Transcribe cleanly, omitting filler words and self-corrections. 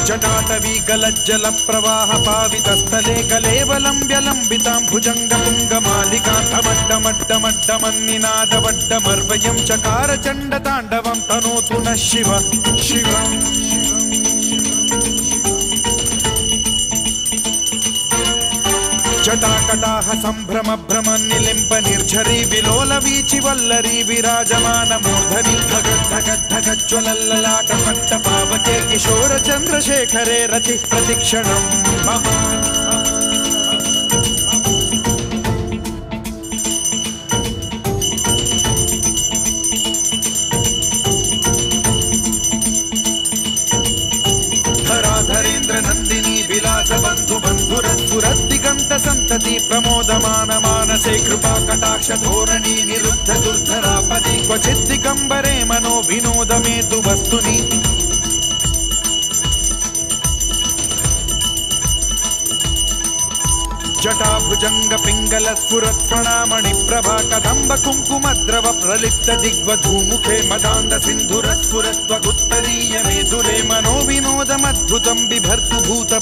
जटाटवी गलज्जल प्रवाह पावितस्थले कलेवलम्ब्यलम्बितां भुजङ्गपुङ्गमालिकान्तमड्डमड्डमड्डमन्निनादवड्डमर्वयं चकार चण्डताण्डवं तनोतु नः शिव शिवम् जटाकटाह सम्भ्रम भ्रम निलिम्ब निर्झरी विलोल वीचि वल्लरी विराजमान मूर्धनि धगद्धगद्धगज्ज्वलल्ललाट पट्ट पावके किशोर चन्द्रशेखरे रति प्रतिक्षणं मम धराधरेन्द्र नन्दिनी विलास बन्धु बन्धुरस्फुरद्दिगन्त सन्तति प्रमोदमान मानसे कृपा कटाक्ष धोरणी निरुद्ध दुर्धरापदि क्वचित् दिगम्बरे मनो विनोद मे तु वस्तुनि जटाभुजंग पिंगल स्फुरत् फणामणि प्रभा कदम्ब कुङ्कुमद्रव प्रलिप्त दिग्वधूमुखे मदान्ध सिन्धुर स्फुरत्वगुत्तरीय मेधुरे मनो विनोदमद्भुतं बिभर्तु भूत